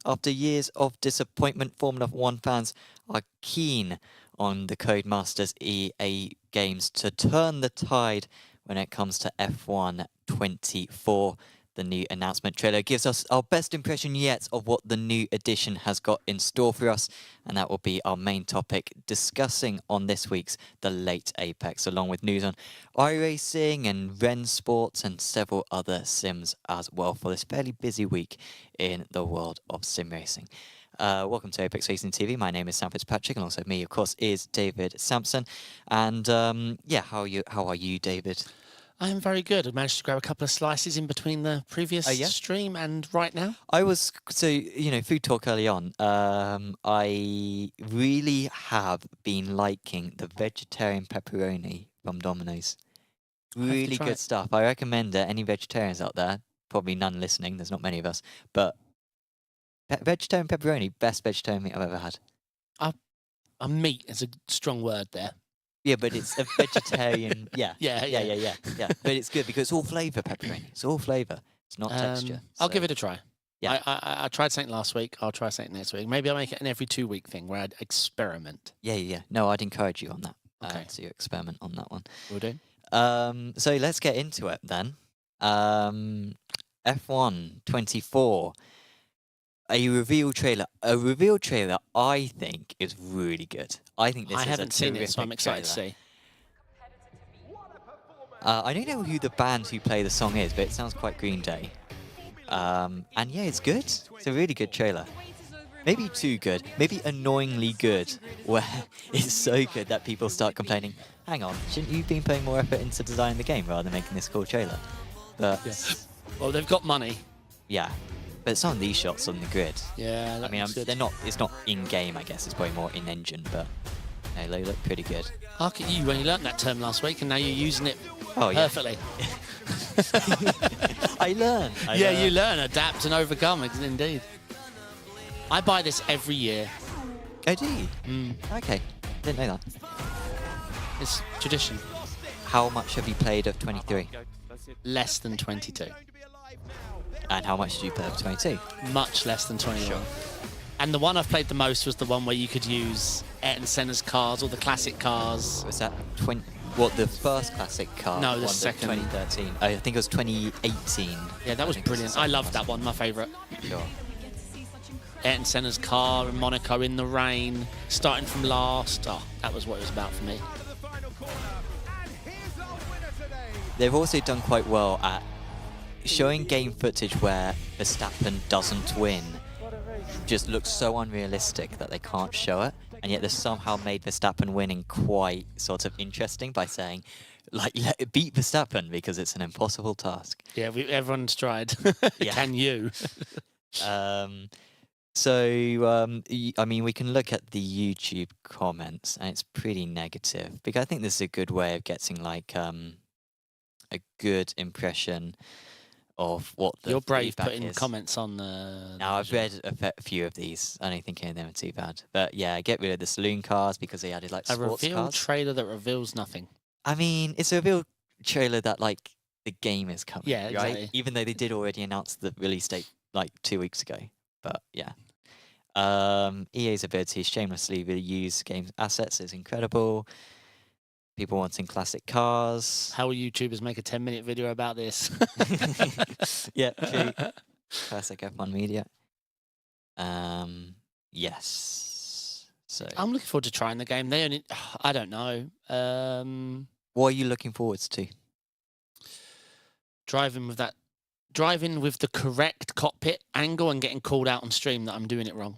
After years of disappointment, Formula One fans are keen on the Codemasters EA games to turn the tide when it comes to F1 24. The new announcement trailer gives us our best impression yet of what the new edition has got in store for us, and that will be our main topic discussing on this week's The Late Apex, along with news on iRacing and Rennsport and several other sims as well for this fairly busy week in the world of sim racing. Welcome to Apex Racing TV. My name is Sam Fitzpatrick, and also me, of course, is David Sampson. And yeah, how are you, David? I am very good. I managed to grab a couple of slices in between the previous stream and right now. I was, so, you know, food talk early on. I really have been liking the vegetarian pepperoni from Domino's. Really good stuff. I recommend it. Any vegetarians out there, probably none listening, there's not many of us, but vegetarian pepperoni, best vegetarian meat I've ever had. A meat is a strong word there. Yeah, but it's a vegetarian. Yeah. But it's good because it's all flavour, pepperoni. It's all flavour. It's not texture. I'll give it a try. Yeah. I tried something last week. I'll try something next week. Maybe I'll make it an every 2 week thing where I'd experiment. Yeah. No, I'd encourage you on that. Okay. To experiment on that one. Will do. So let's get into it then. F1 24. A reveal trailer I think is really good. I think this is a terrific trailer. I haven't seen it, so I'm excited to see. I don't know who the band who play the song is, but it sounds quite Green Day. And yeah, it's good. It's a really good trailer. Maybe too good. Maybe annoyingly good, where it's so good that people start complaining, hang on, shouldn't you have been putting more effort into designing the game rather than making this cool trailer? But well, they've got money. Yeah. But some of these shots on the grid, yeah, I mean, they're not. It's not in game, I guess. It's probably more in engine, but no, they look pretty good. Look at you when you learnt that term last week, and now you're using it perfectly. I learn. You learn, adapt, and overcome. Indeed. I buy this every year. Oh, do you? Okay, didn't know that. It's tradition. How much have you played of 23? Less than 22. And how much did you play of 22? Much less than 21. Sure. And the one I've played the most was the one where you could use Ayrton Senna's cars or the classic cars. Was that the first classic car? No, the second. 2013. I think it was 2018. Yeah, that was brilliant. I loved that one, my favourite. Sure. Ayrton Senna's car in Monaco in the rain, starting from last. Oh, that was what it was about for me. They've also done quite well at showing game footage where Verstappen doesn't win. Just looks so unrealistic that they can't show it, and yet they've somehow made Verstappen winning quite sort of interesting by saying, like, beat Verstappen because it's an impossible task. Yeah, everyone's tried. Yeah. Can you? I mean, we can look at the YouTube comments, and it's pretty negative, because I think this is a good way of getting, like, a good impression of what the You're brave feedback putting is. comments on the... Now, I've read a few of these. I don't think any of them are too bad. But yeah, get rid of the saloon cars because they added, like, sports reveal cars. trailer that reveals nothing. I mean, it's a reveal trailer that, like, the game is coming, Yeah, right? exactly. Even though they did already announce the release date, like, 2 weeks ago. But yeah. EA's ability to shamelessly reuse game assets is incredible. People wanting classic cars. How will YouTubers make a 10-minute video about this? Yeah, true. Classic F1 media. Yes. So I'm looking forward to trying the game. I don't know. what are you looking forwards to? Driving with the correct cockpit angle and getting called out on stream that I'm doing it wrong.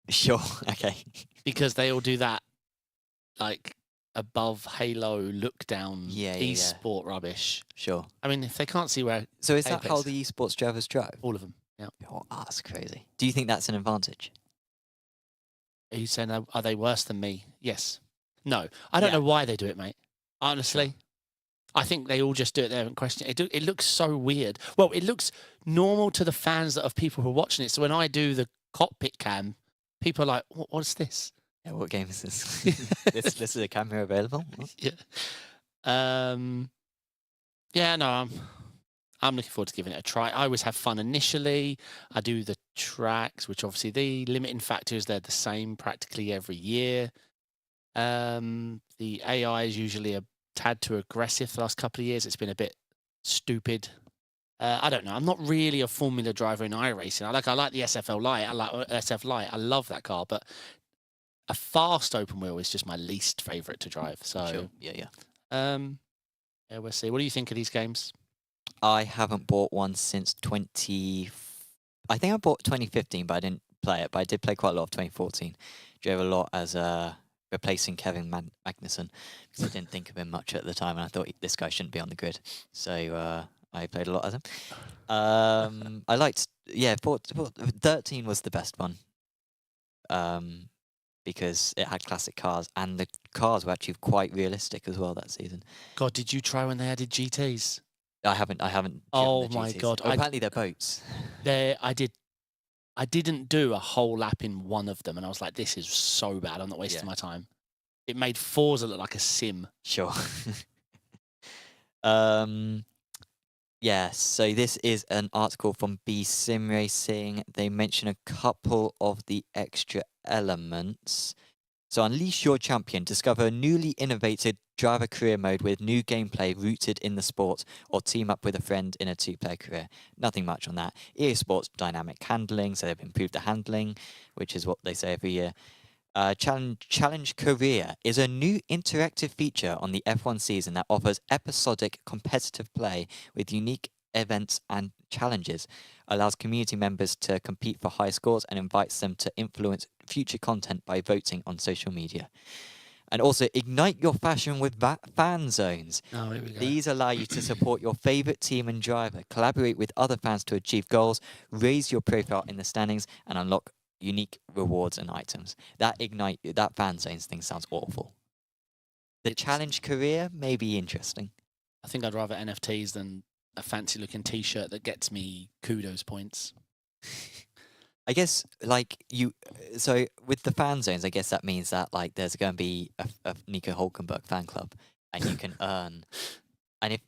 Sure. Okay. Because they all do that, like, above Halo look down esport rubbish. Sure. I mean, if they can't see where... So is that how the esports drivers drive? All of them, yeah. Oh, that's crazy. Do you think that's an advantage? Are you saying, are they worse than me? Yes. No. I don't know why they do it, mate. Honestly. Sure. I think they all just do it there and question it. It looks so weird. Well, it looks normal to the fans of people who are watching it. So when I do the cockpit cam, people are like, what's this? Yeah, what game is this? This is a camera available? What? Yeah. Yeah, no, I'm looking forward to giving it a try. I always have fun initially. I do the tracks, which obviously the limiting factor is they're the same practically every year. The AI is usually a tad too aggressive the last couple of years. It's been a bit stupid. I don't know. I'm not really a Formula driver in iRacing. I like the SFL Lite. I like SF Lite. I love that car, but a fast open wheel is just my least favourite to drive. So Sure. Yeah. yeah, we'll see. What do you think of these games? I haven't bought one since 20. I think I bought 2015, but I didn't play it. But I did play quite a lot of 2014. Drove a lot as replacing Kevin Magnussen because I didn't think of him much at the time, and I thought this guy shouldn't be on the grid. So I played a lot as him. I liked, 13 was the best one. Because it had classic cars, and the cars were actually quite realistic as well that season. God, did you try when they added GTs? I haven't. Oh driven the my GTs. God! Oh, apparently they're boats. I didn't do a whole lap in one of them, and I was like, "This is so bad. I'm not wasting my time." It made Forza look like a sim. Sure. Yeah, so this is an article from Sim Racing. They mention a couple of the extra elements. So unleash your champion. Discover a newly innovated driver career mode with new gameplay rooted in the sport, or team up with a friend in a two-player career. Nothing much on that. esports dynamic handling, so they've improved the handling, which is what they say every year. Challenge Career is a new interactive feature on the F1 season that offers episodic competitive play with unique events and challenges, allows community members to compete for high scores, and invites them to influence future content by voting on social media. And also, ignite your passion with fan zones. Oh, here we go. These allow you to support your favorite team and driver, collaborate with other fans to achieve goals, raise your profile in the standings, and unlock unique rewards and items. That fan zones thing sounds awful. The challenge career may be interesting. I think I'd rather NFTs than a fancy looking T-shirt that gets me kudos points. I guess so with the fan zones, I guess that means that there's going to be a Nico Hulkenberg fan club, and you can earn. And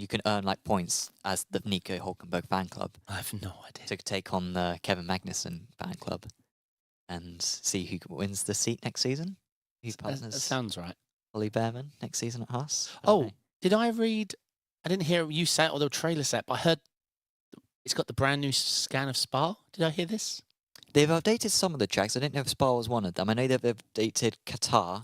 you can earn points as the Nico Hulkenberg fan club. I have no idea. To take on the Kevin Magnussen fan club and see who wins the seat next season. Who partners? That sounds right. Ollie Behrman next season at Haas. Did I read? I didn't hear you say it or the trailer set, but I heard it's got the brand new scan of Spa. Did I hear this? They've updated some of the tracks. I didn't know if Spa was one of them. I know they've updated Qatar,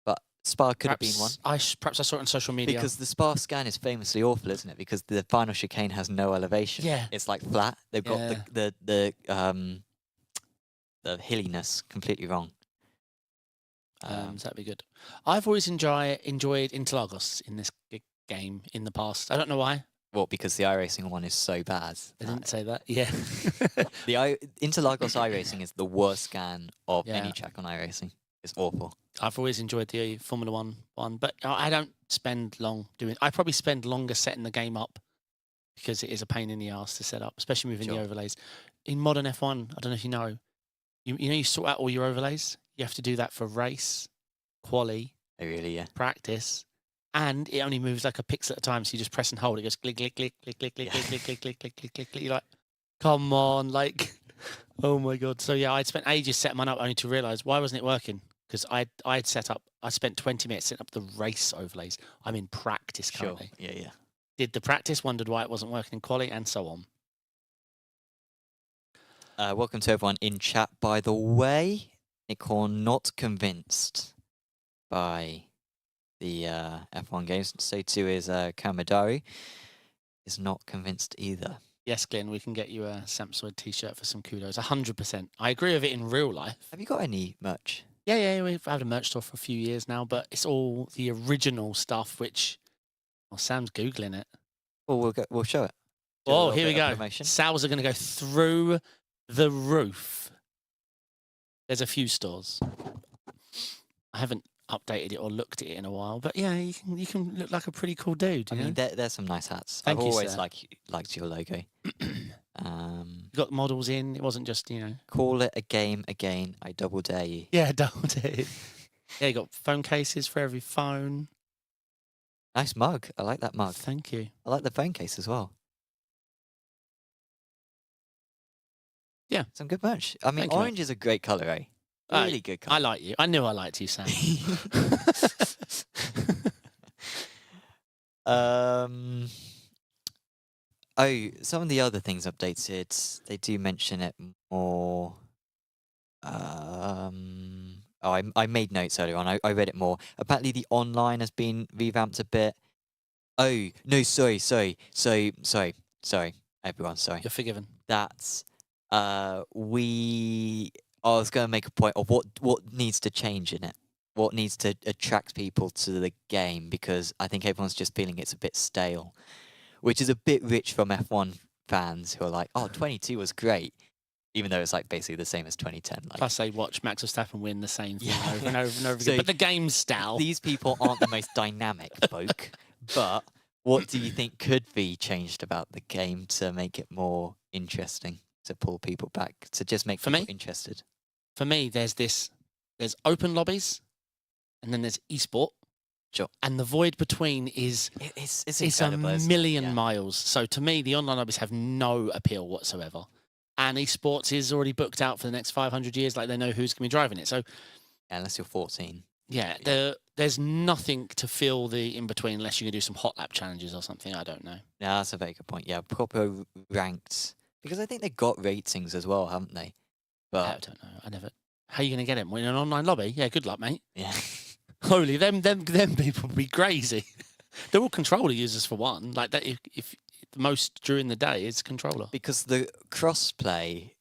but Spa could have been one. Perhaps I saw it on social media. Because the Spa scan is famously awful, isn't it? Because the final chicane has no elevation. Yeah. It's flat. They've got the hilliness completely wrong. So that'd be good. I've always enjoyed Interlagos in this game in the past. I don't know why. Well, because the iRacing one is so bad. I didn't say that. Yeah. The Interlagos iRacing is the worst scan of any track on iRacing. It's awful. I've always enjoyed the Formula one, but I don't spend long doing it. I probably spend longer setting the game up because it is a pain in the arse to set up, especially moving the overlays. In modern F1, I don't know if you know, you sort out all your overlays. You have to do that for race, quali, practice, and it only moves like a pixel at a time. So you just press and hold. It goes click, click, click, click, click, click, click, click, click, click, click, click, click. You're like, come on, oh my God. So yeah, I'd spent ages setting mine up only to realise why wasn't it working? Because I spent 20 minutes setting up the race overlays. I'm in practice currently. Sure. Yeah. Did the practice, wondered why it wasn't working in quali, and so on. Welcome to everyone in chat, by the way. Nick Horn not convinced by the F1 games. So too is Kamadari. Is not convinced either. Yes, Glenn, we can get you a Sampsoid T-shirt for some kudos. 100%. I agree with it in real life. Have you got any merch? Yeah, we've had a merch store for a few years now, but it's all the original stuff, which... Well, Sam's Googling it. Well, we'll show it. Oh, here we go. Sales are going to go through the roof. There's a few stores. I haven't updated it or looked at it in a while, but yeah, you can look like a pretty cool dude. I mean, there's some nice hats. Thank I've you, always sir. liked your logo. You got models in. It wasn't just Call it a game again. I double dare you. Yeah, double dare. Yeah, you got phone cases for every phone. Nice mug. I like that mug. Thank you. I like the phone case as well. Yeah. Some good merch. I mean, Thank you, mate. orange is a great colour, eh? Really good I colour. like you. I knew I liked you, Sam. Oh, some of the other things updated, they do mention it more. I made notes earlier on. I read it more. Apparently, the online has been revamped a bit. Oh no, sorry, everyone, sorry. You're forgiven. That's I was going to make a point of what needs to change in it. What needs to attract people to the game, because I think everyone's just feeling it's a bit stale, which is a bit rich from F1 fans who are like, oh, 22 was great, even though it's like basically the same as 2010. Like, Plus, they watch Max Verstappen win the same thing Yeah. over and over and over So again. But the game's stale. these people aren't the most dynamic folk, but what do you think could be changed about the game to make it more interesting, to pull people back, to just make For people me? interested? For me, there's open lobbies, and then there's esport. Sure. And the void between is It's it's incredible, a isn't it? million Yeah. miles. So to me, the online lobbies have no appeal whatsoever. And esports is already booked out for the next 500 years. Like, they know who's going to be driving it. So Unless you're 14. yeah, Yeah. there's nothing to fill the in between unless you can do some hot lap challenges or something. I don't know. Yeah, that's a very good point. Yeah, proper ranked, because I think they got ratings as well, haven't they? I But don't know. I never. How are you going to get it? In an online lobby? Yeah, good luck, mate. yeah, Holy, them people would be crazy. They're all controller users for one. Like that, if the most during the day is controller. because the crossplay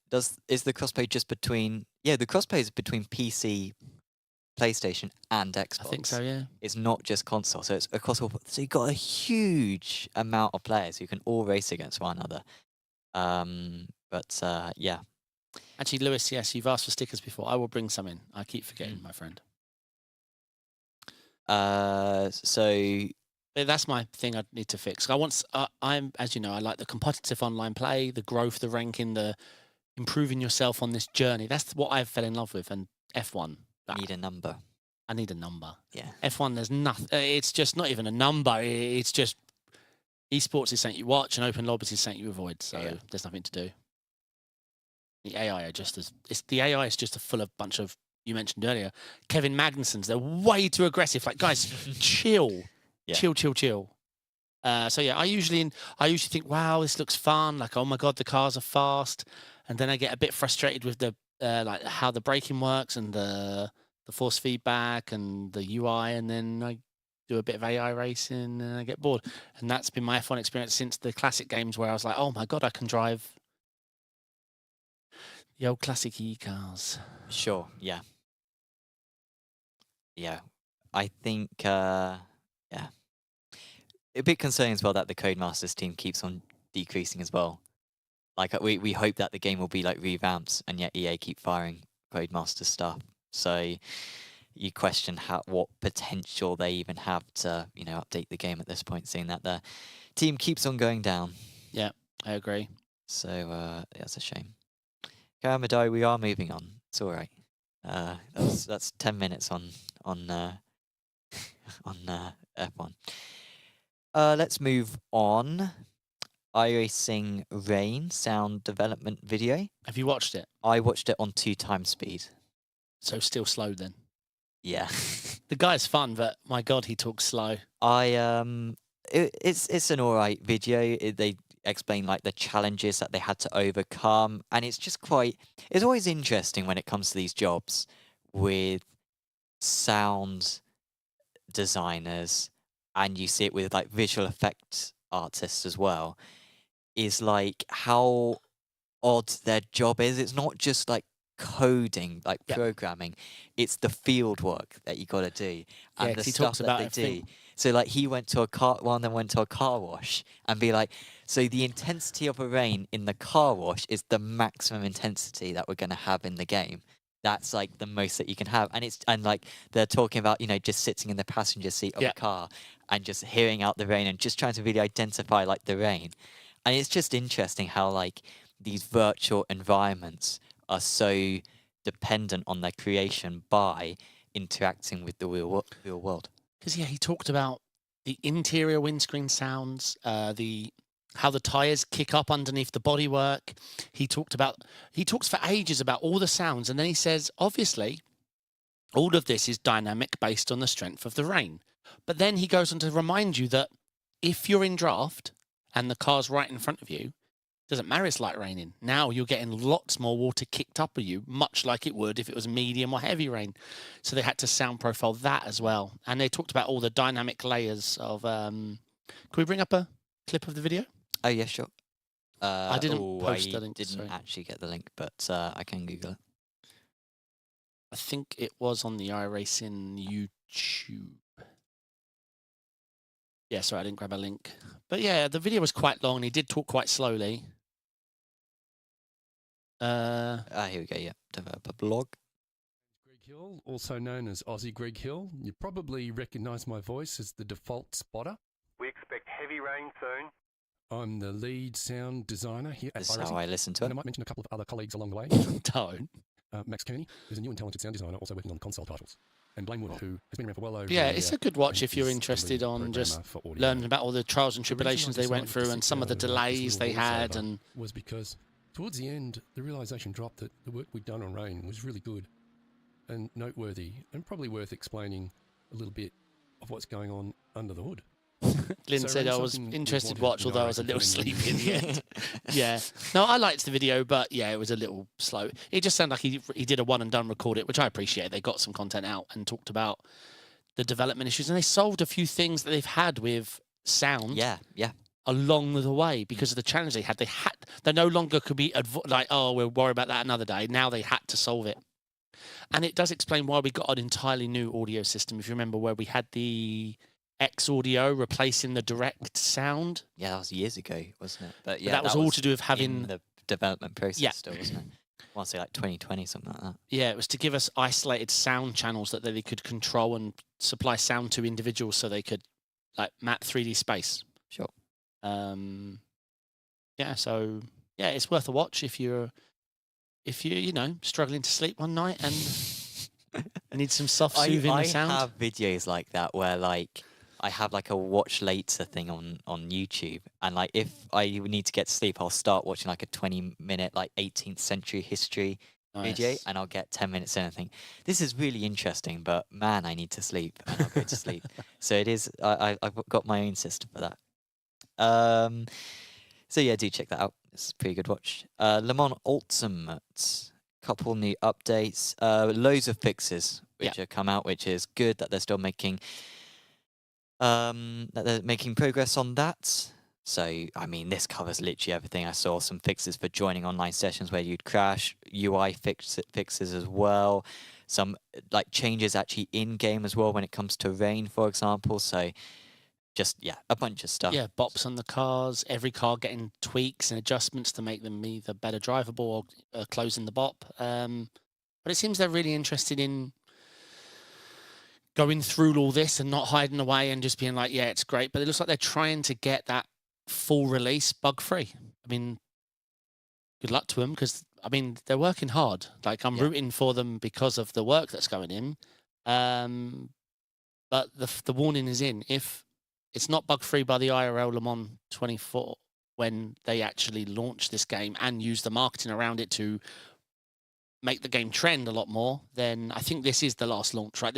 is the crossplay just between the crossplay is between PC, PlayStation, and Xbox. I think so. Yeah. It's not just console, so it's across all. So you've got a huge amount of players who can all race against one another. Yeah. Actually, Lewis, yes, you've asked for stickers before. I will bring some in. I keep forgetting, my friend. So But that's my thing I need to fix. I'm, as you know, I like the competitive online play, the growth, the ranking, the improving yourself on this journey. That's what I fell in love with. And F1, need a number. I need a number. Yeah. F1, there's nothing. It's just not even a number. It's just esports is something you watch, and open lobbies is something you avoid. So Yeah. there's nothing to do. The AI are just the AI is just a full of bunch of, you mentioned earlier, Kevin Magnusons. They're way too aggressive. Like, guys, chill. Yeah. Chill. So yeah, I usually think, wow, this looks fun. Like, oh my god, the cars are fast, and then I get a bit frustrated with the like how the braking works and the force feedback and the UI, and then I do a bit of AI racing and I get bored. And that's been my F1 experience since the classic games, where I was like, oh my god, I can drive the old classic E cars. Sure. Yeah. Yeah. I think. Yeah. A bit concerning as well that the Codemasters team keeps on decreasing as well. Like, we hope that the game will be like revamped, and yet EA keep firing Codemasters stuff. So you question what potential they even have to, update the game at this point, seeing that the team keeps on going down. Yeah, I agree. So that's a shame. Karamadai, we are moving on. It's all right. That's 10 minutes on F1. Let's move on. iRacing Rain sound development video. Have you watched it? I watched it on 2x speed. So still slow then. Yeah. The guy's fun, but my god, he talks slow. It's an alright video. They explain like the challenges that they had to overcome, and it's just it's always interesting when it comes to these jobs with sound designers, and you see it with like visual effects artists as well, is like how odd their job is. It's not just like coding, like programming, it's the field work that you got to do, and the he stuff talks that about they everything. do. So like he went to one of them went to a car wash and be like, so the intensity of a rain in the car wash is the maximum intensity that we're going to have in the game. That's like the most that you can have. And like they're talking about, just sitting in the passenger seat of a car and just hearing out the rain and just trying to really identify like the rain. And it's just interesting how like these virtual environments are so dependent on their creation by interacting with the real world. Because he talked about the interior windscreen sounds, the how the tyres kick up underneath the bodywork. He talks for ages about all the sounds, and then he says, obviously, all of this is dynamic based on the strength of the rain. But then he goes on to remind you that if you're in draft and the car's right in front of you, doesn't matter, it's light raining. Now you're getting lots more water kicked up at you, much like it would if it was medium or heavy rain. So they had to sound profile that as well. And they talked about all the dynamic layers of... Can we bring up a clip of the video? Oh, yeah, sure. I didn't post the link. Didn't actually get the link, but I can Google it. I think it was on the iRacing YouTube. Yeah, sorry, I didn't grab a link. But yeah, the video was quite long and he did talk quite slowly. Here we go, yeah. Developer blog. Greg Hill, also known as Aussie Greg Hill. You probably recognise my voice as the default spotter. We expect heavy rain soon. I'm the lead sound designer here at This is iRacing. how I listen to And I it. might mention a couple of other colleagues along the way. Don't. Max Kearney, who's a new and talented sound designer, also working on the console titles. And Blaine Wood, who has been around for well over Yeah, a it's year a good watch and if you're is the interested lead on just programmer for audio. learning about all the trials and The reason I tribulations they went decided to through and sit some of the down and write this delays they little had. voiceover And was because towards the end, the realisation dropped that the work we'd done on Rain was really good and noteworthy and probably worth explaining a little bit of what's going on under the hood. Lynn So said I Rain's was something we've interested to wanted watch, in although I was a iRacing little for many sleepy in the years. end. Yeah. No, I liked the video, but yeah, it was a little slow. It just sounded like he did a one and done record it, which I appreciate. They got some content out and talked about the development issues, and they solved a few things that they've had with sound. Yeah, yeah. Along the way, because of the challenge they had, they no longer could be like, oh, we'll worry about that another day. Now they had to solve it, and it does explain why we got an entirely new audio system. If you remember, where we had the X audio replacing the direct sound. Yeah, that was years ago, wasn't it? But yeah, that was all to do with having in the development process Yeah. still, wasn't it? I want to say like 2020, something like that. Yeah, it was to give us isolated sound channels that they could control and supply sound to individuals, so they could like map 3D space. Sure. Yeah, so yeah, it's worth a watch if you're struggling to sleep one night and need some soft soothing I sound. have videos like that where like I have like a watch later thing on YouTube, and like if I need to get to sleep, I'll start watching like a 20-minute like 18th century history video, Nice. and I'll get 10 minutes in and think this is really interesting, but man, I need to sleep, and I'll go to sleep. So it is. I've got my own system for that. So yeah, do check that out. It's a pretty good watch. Le Mans Ultimate, couple new updates, loads of fixes which have come out, which is good that they're still making progress on that. So I mean, this covers literally everything. I saw some fixes for joining online sessions where you'd crash, UI fixes as well, some like changes actually in game as well when it comes to rain, for example. So just a bunch of stuff. Yeah, bops on the cars. Every car getting tweaks and adjustments to make them either better drivable or closing the bop. But it seems they're really interested in going through all this and not hiding away and just being like, yeah, it's great. But it looks like they're trying to get that full release bug-free. I mean, good luck to them, because, I mean, they're working hard. Like, I'm rooting for them because of the work that's going in. But the warning is in. If it's not bug-free by the IRL Le Mans 24, when they actually launch this game and use the marketing around it to make the game trend a lot more, then I think this is the last launch, right?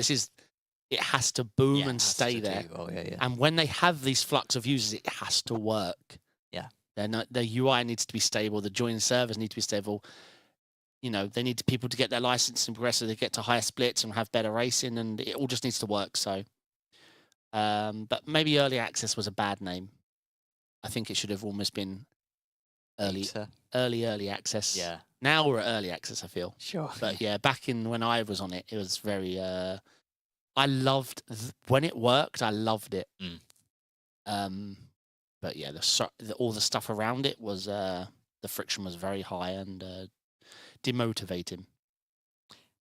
It has to boom and stay there. And when they have these flux of users, it has to work. Yeah. The UI needs to be stable. The join servers need to be stable. You know, they need people to get their license and progress so they get to higher splits and have better racing, and it all just needs to work. So, but maybe early access was a bad name. I think it should have almost been early access. Yeah. Now we're at early access, I feel. Sure. But yeah, back in when I was on it, it was very. I loved when it worked. I loved it. But yeah, all the stuff around it was the friction was very high and demotivating.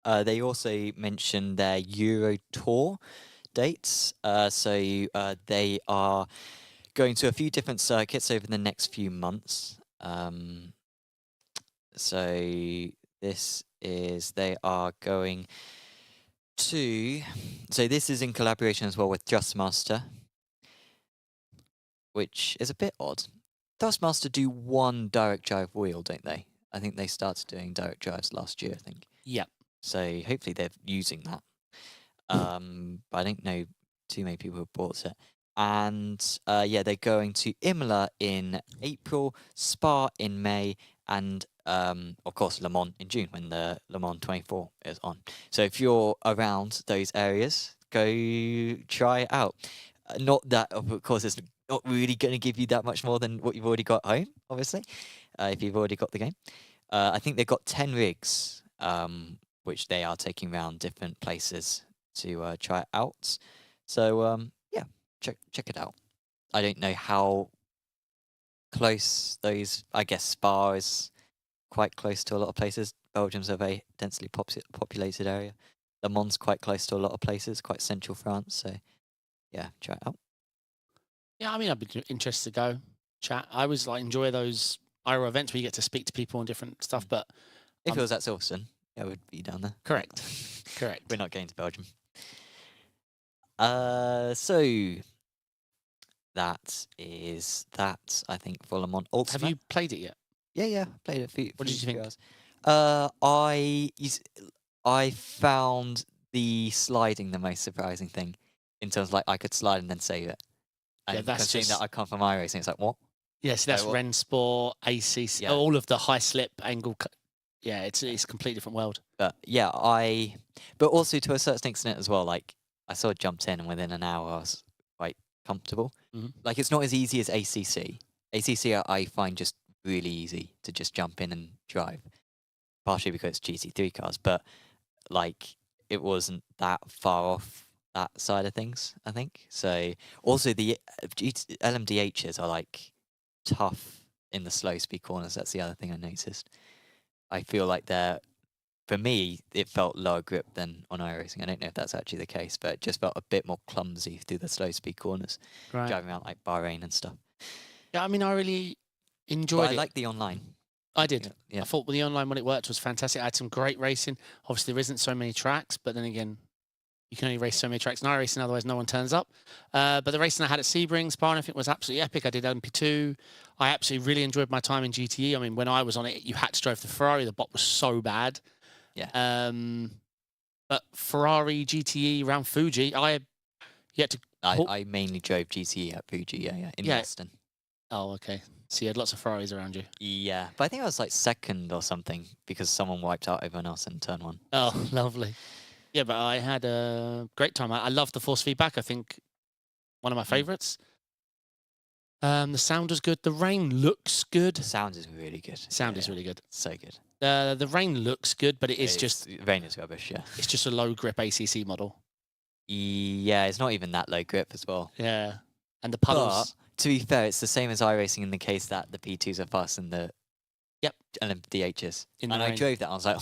They also mentioned their Euro Tour dates. So they are going to a few different circuits over the next few months. So they are going to. So this is in collaboration as well with Justmaster, which is a bit odd. Thrustmaster do one direct drive wheel, don't they? I think they started doing direct drives last year, I think. Yeah. So hopefully they're using that. But I don't know too many people who bought it. And yeah, they're going to Imola in April, Spa in May, and of course Le Mans in June when the Le Mans 24 is on. So if you're around those areas, go try it out. Not that, of course, it's not really going to give you that much more than what you've already got home, obviously, if you've already got the game. I think they've got 10 rigs, which they are taking around different places to try it out. So, yeah, check it out. I don't know how close those, I guess Spa is quite close to a lot of places. Belgium's a very densely populated area. Le Mans quite close to a lot of places, quite central France. So, yeah, try it out. Yeah, I mean, I'd be interested to go chat. I always like enjoy those IRO events where you get to speak to people and different stuff. But If it was at Silverstone, I would be down there. correct. We're not going to Belgium. So that is that, I think, for Le Mans Ultimate. Have you played it yet? Yeah, played it a few. What did you think? Hours. I found the sliding the most surprising thing, in terms of, like, I could slide and then save it. And Yeah, that's considering just- that I come from iRacing, it's like, what? Yes, that's what? Rennsport, ACC, Yeah. all of the high slip angle. Yeah, it's a completely different world. But yeah, but also to a certain extent as well, like, I sort of jumped in and within an hour I was quite comfortable. Mhm. Like, it's not as easy as ACC. ACC I find just really easy to just jump in and drive, partially because it's GT3 cars, but like it wasn't that far off that side of things, I think. So also the LMDHs are like tough in the slow speed corners. That's the other thing I noticed. I feel like for me, it felt lower grip than on iRacing. I don't know if that's actually the case, but it just felt a bit more clumsy through the slow speed corners, Right. driving around like Bahrain and stuff. Yeah, I mean, I really But enjoyed I it. like the online. I did. Yeah. I thought the online when it worked was fantastic. I had some great racing. Obviously, there isn't so many tracks, but then again, you can only race so many tracks in iRacing, otherwise no one turns up. But the racing I had at Sebring, Spa, I think was absolutely epic. I did LMP2. I absolutely really enjoyed my time in GTE. I mean, when I was on it, you had to drive the Ferrari. The bot was so bad. Yeah. But Ferrari, GTE, around Fuji, you had to... I mainly drove GTE at Fuji, in Yeah. Boston. Oh, okay. So you had lots of Ferraris around you. Yeah, but I think I was like second or something because someone wiped out everyone else in turn one. Oh, lovely. Yeah, but I had a great time. I loved the force feedback. I think one of my favourites. The sound was good. The rain looks good. The sound is really good. Sound is really good. So good. The rain looks good, but it's just rain is rubbish. Yeah. it's just a low grip ACC model. Yeah, it's not even that low grip as well. Yeah, and the puddles. But to be fair, it's the same as iRacing in the case that the P2s are faster than the LMDHs. In the And I rain. drove that. I was like,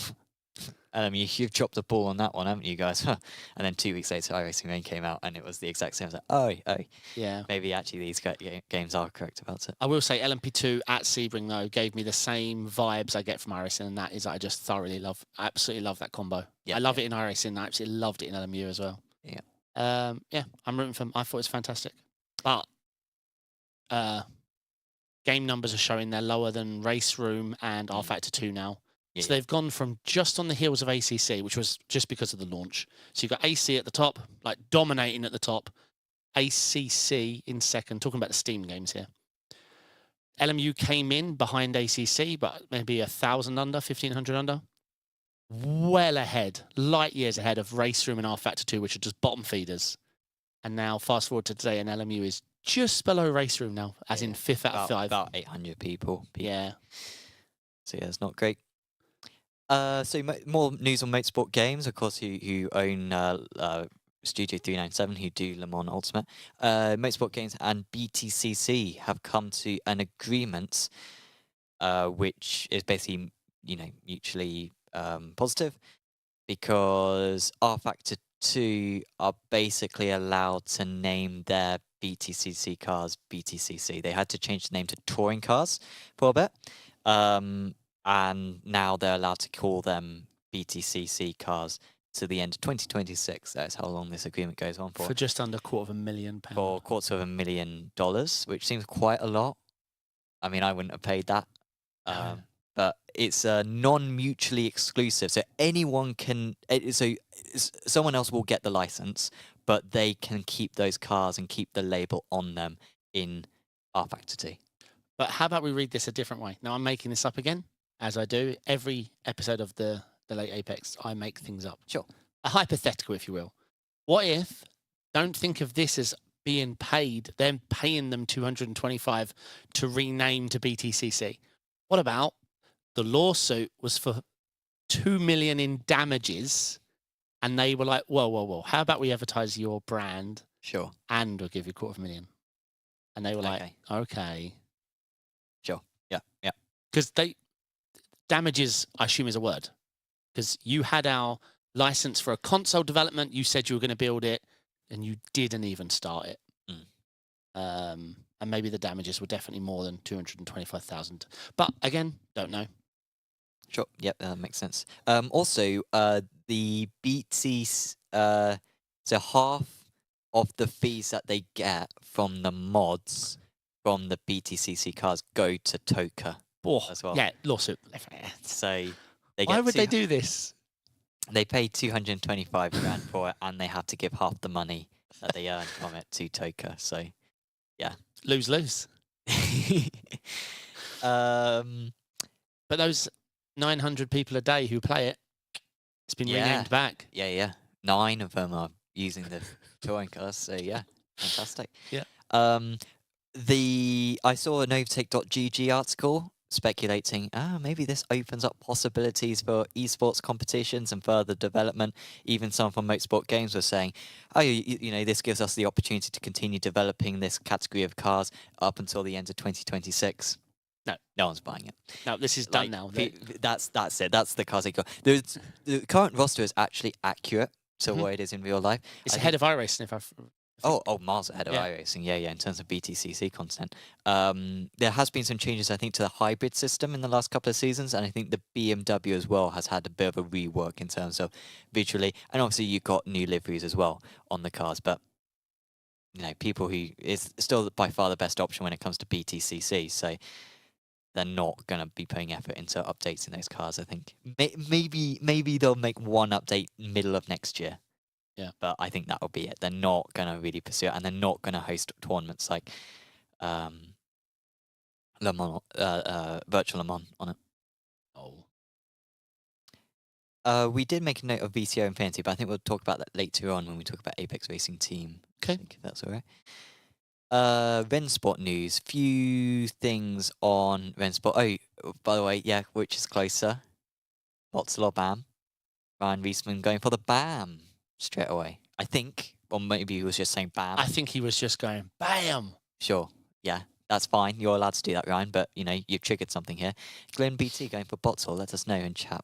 you've dropped the ball on that one, haven't you guys? And then 2 weeks later, iRacing Rain came out, and it was the exact same. I was like, oh, Yeah. maybe actually these games are correct about it. I will say LMP2 at Sebring though gave me the same vibes I get from iRacing, and that is I just absolutely love that combo. Yeah, I love it in iRacing. I absolutely loved it in LMU as well. Yeah. Yeah, I'm rooting for them. I thought it was fantastic. But game numbers are showing they're lower than Race Room and R Factor 2 now. Yeah, So they've gone from just on the heels of ACC, which was just because of the launch. So you've got AC at the top, like dominating at the top. ACC in second, talking about the Steam games here. LMU came in behind ACC, but maybe 1,000 under, 1,500 under. Well ahead, light years ahead of Race Room and R Factor 2, which are just bottom feeders. And now, fast forward to today, and LMU is just below Race Room now, as in fifth out of five. About 800 people. Yeah. So yeah, it's not great. So more news on Motorsport Games, of course, who own Studio 397, who do Le Mans Ultimate. Motorsport Games and BTCC have come to an agreement, which is basically, mutually positive, because R Factor 2 are basically allowed to name their BTCC cars BTCC. They had to change the name to touring cars for a bit. And now they're allowed to call them BTCC cars to the end of 2026. That's how long this agreement goes on for. For just under £250,000. For $250,000, which seems quite a lot. I mean, I wouldn't have paid that. No. But it's non-mutually exclusive, so anyone can. Someone else will get the license, but they can keep those cars and keep the label on them in R Factor 2. But how about we read this a different way? Now, I'm making this up again, as I do. Every episode of the Late Apex, I make things up. Sure. A hypothetical, if you will. What if, don't think of this as being paid, them paying them 225 to rename to BTCC. What about the lawsuit was for 2 million in damages, and they were like, whoa, how about we advertise your brand Sure. and we'll give you $250,000? And they were like, okay. Sure. Yeah. Because damages, I assume, is a word. Because you had our license for a console development, you said you were going to build it, and you didn't even start it. And maybe the damages were definitely more than 225,000. But again, don't know. Sure. Yep, that makes sense. Also, the BTCC, so half of the fees that they get from the mods from the BTCC cars go to Toka as well. Yeah, lawsuit. So they get Why would they do this? They pay 225 grand for it, and they have to give half the money that they earn from it to Toka. So, yeah. Lose. But those 900 people a day who play it, it's been renamed back. Yeah. 9 of them are using the touring cars. So, yeah, fantastic. Yeah. I saw an overtake.gg article speculating, maybe this opens up possibilities for esports competitions and further development. Even some from Motorsport Games were saying, this gives us the opportunity to continue developing this category of cars up until the end of 2026. No one's buying it. No, this is done now. That's it. That's the cars they got. The current roster is actually accurate to what it is in real life. It's ahead of iRacing, if I've... Oh, miles ahead of iRacing. Yeah, in terms of BTCC content. There has been some changes, I think, to the hybrid system in the last couple of seasons, and I think the BMW as well has had a bit of a rework in terms of visually, and obviously you've got new liveries as well on the cars, but people who is still by far the best option when it comes to BTCC, so they're not going to be putting effort into updates in those cars, I think. Maybe they'll make one update middle of next year. Yeah. But I think that'll be it. They're not going to really pursue it, and they're not going to host tournaments like Le Mans, Virtual Le Mans on it. We did make a note of VCO Infinity, but I think we'll talk about that later on when we talk about Apex Racing Team. Okay. I think if that's all right. Rennsport news. Few things on Rennsport. Oh, by the way, yeah, which is closer? Botzel or BAM? Ryan Reisman going for the BAM straight away, I think. Or maybe he was just saying BAM. I think he was just going, BAM! Sure, yeah, that's fine. You're allowed to do that, Ryan, but, you've triggered something here. Glenn BT going for Botzel. Let us know in chat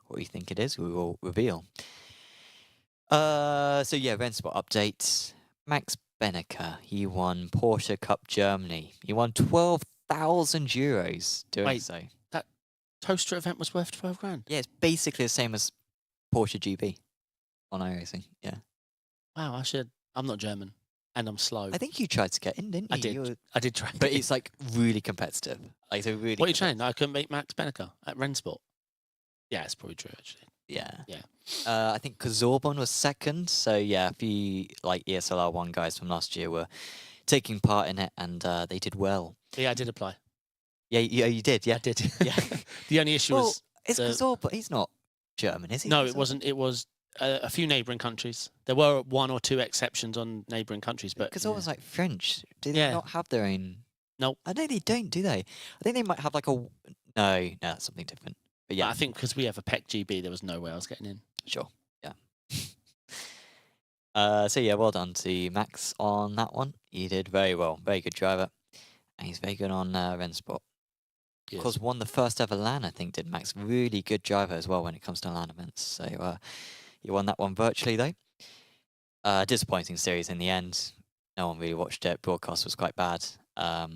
what you think it is. We will reveal. Rennsport update. Max Benecke, he won Porsche Cup Germany. He won 12,000 euros doing so. That toaster event was worth 12 grand? Yeah, it's basically the same as Porsche GB on iRacing, yeah. Wow, I'm not German, and I'm slow. I think you tried to get in, didn't you? I did try. But it's really competitive. What are you trying? I couldn't beat Max Benecke at Rennsport. Yeah, it's probably true, actually. Yeah. Yeah. I think Zorbon was second, so yeah, a few ESLR1 guys from last year were taking part in it, and they did well. Yeah, I did apply. Yeah, you did, yeah? I did. Yeah. The only issue was... It's Zorbon. He's not German, is he? No, it wasn't. It was a few neighbouring countries. There were 1 or 2 exceptions on neighbouring countries, but... Because Zorbon's like French. Do they not have their own... Nope. I know they don't, do they? I think they might have like a... No, that's something different. But yeah. I think because we have a PECC GB, there was no way I was getting in. Sure, yeah. Well done to Max on that one. He did very well. Very good driver. And he's very good on Rennsport. Of course, won the first ever LAN, I think, did Max. Really good driver as well when it comes to LAN events. So he won that one virtually, though. Disappointing series in the end. No one really watched it. Broadcast was quite bad. Well,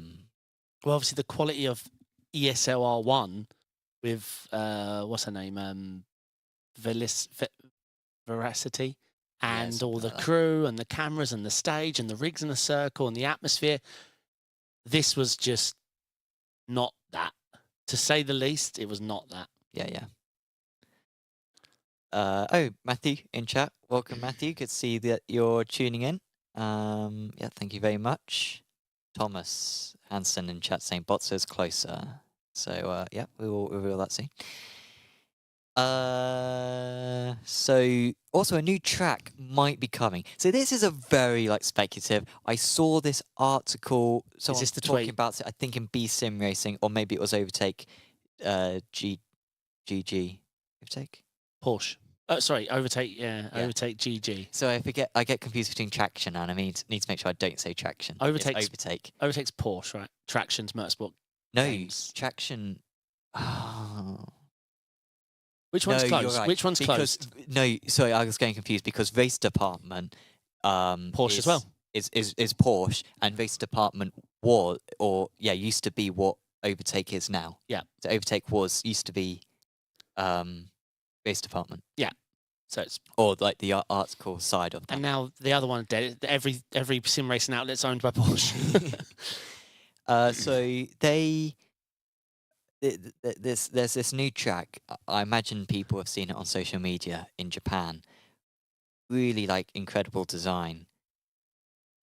obviously, the quality of ESLR1 with, what's her name? Veracity. And all the crew and the cameras and the stage and the rigs in the circle and the atmosphere. This was just not that. To say the least, it was not that. Yeah. Oh, Matthew in chat. Welcome, Matthew. Good to see that you're tuning in. Yeah, thank you very much. Thomas Hansen in chat saying Botser's closer. So yeah, we will reveal that soon. So also a new track might be coming. So this is a very speculative. I saw this article. Someone this the talking tweet? about it. I think in B Sim Racing, or maybe it was Overtake. GG Overtake. Porsche. Oh, sorry, Overtake. Yeah, Yeah. Overtake GG. So I get confused between traction, and I need to make sure I don't say traction. It's Overtake's- Overtake. Overtake's Porsche, right? Traction's Motorsport. No, Games. traction. Oh. Which one's No, you're closed? right, Which one's because, closed? No, sorry, I was getting confused because race department. Porsche as well. Is Porsche, and race department used to be what Overtake is now. Yeah. So Overtake used to be race department. Yeah. So it's Or the article side of that. and now the other one dead. Every sim racing outlet's owned by Porsche. So there's this new track. I imagine people have seen it on social media in Japan. Really incredible design.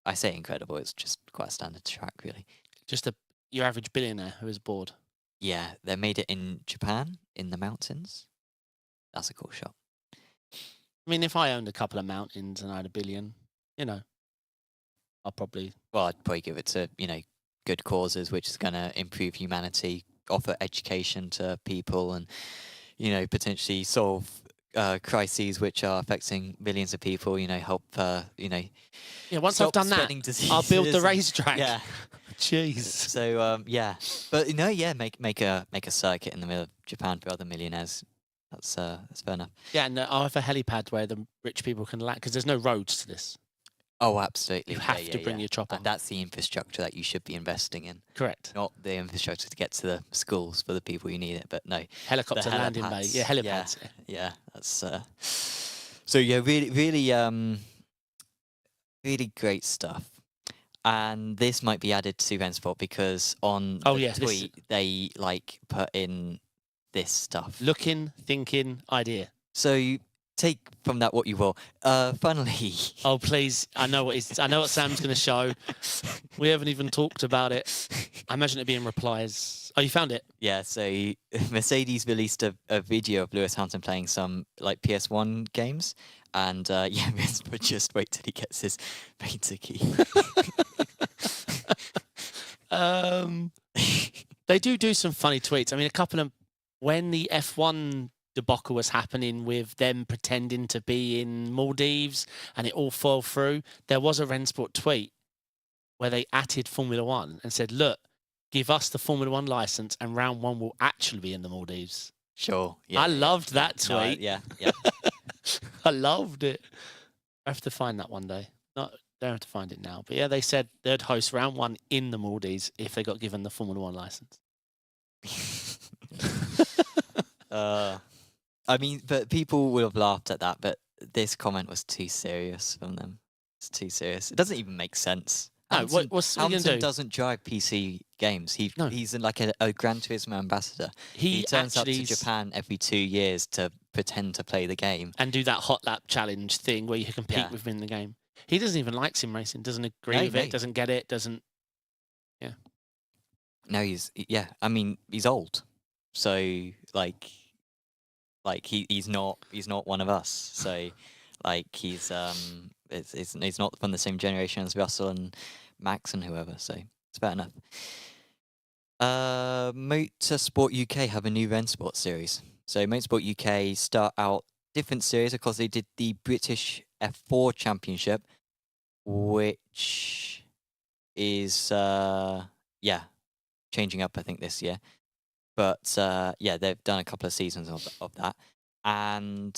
I say incredible. It's just quite a standard track, really. Just your average billionaire who is bored. Yeah, they made it in Japan in the mountains. That's a cool shot. I mean, if I owned a couple of mountains and I had $1 billion, I'll probably. Well, I'd probably give it to good causes, which is going to improve humanity, offer education to people, and potentially solve crises which are affecting millions of people. Help. Yeah, once stop I've done that, spreading I'll build the diseases. racetrack. Yeah. Jeez. So yeah, but make a circuit in the middle of Japan for other millionaires. That's fair enough. Yeah, and I'll have a helipad where the rich people can land because there's no roads to this. Oh, absolutely. You have to bring your chopper. And that's the infrastructure that you should be investing in, Correct. not the infrastructure to get to the schools for the people who need it. But no, Helicopter the landing bay. helipads. Yeah, helipads. Yeah, that's so yeah, really really great stuff. And this might be added to Rennsport because on the tweet they put in this stuff. Looking, thinking, idea. So take from that what you will. Funnily. Oh please! I know what Sam's going to show. We haven't even talked about it. I imagine it being replies. Oh, you found it? Yeah. So Mercedes released a video of Lewis Hamilton playing some PS1 games, and yeah, but just wait till he gets his beta key. They do some funny tweets. I mean, a couple of when the F1 debacle was happening with them pretending to be in Maldives and it all fell through, there was a Rennsport tweet where they atted Formula One and said, look, give us the Formula One license and round one will actually be in the Maldives. Sure. Yeah, I loved that tweet. No, yeah. I loved it. I have to find that one day. Don't have to find it now. But yeah, they said they'd host round one in the Maldives if they got given the Formula One license. I mean, but people would have laughed at that, but this comment was too serious from them. It's too serious. It doesn't even make sense. No, what's he going to Hamilton do? doesn't drive PC games. He's like a Gran Turismo ambassador. He turns up to Japan every 2 years to pretend to play the game. And do that hot lap challenge thing where you compete within the game. He doesn't even like sim racing, doesn't agree with it, doesn't get it, doesn't... Yeah. No, I mean, he's old. So, he's not one of us. So, he's not from the same generation as Russell and Max and whoever. So it's fair enough. Motorsport UK have a new Rennsport series. So Motorsport UK start out different series. Of course, they did the British F4 Championship, which is changing up I think this year. But they've done a couple of seasons of that, and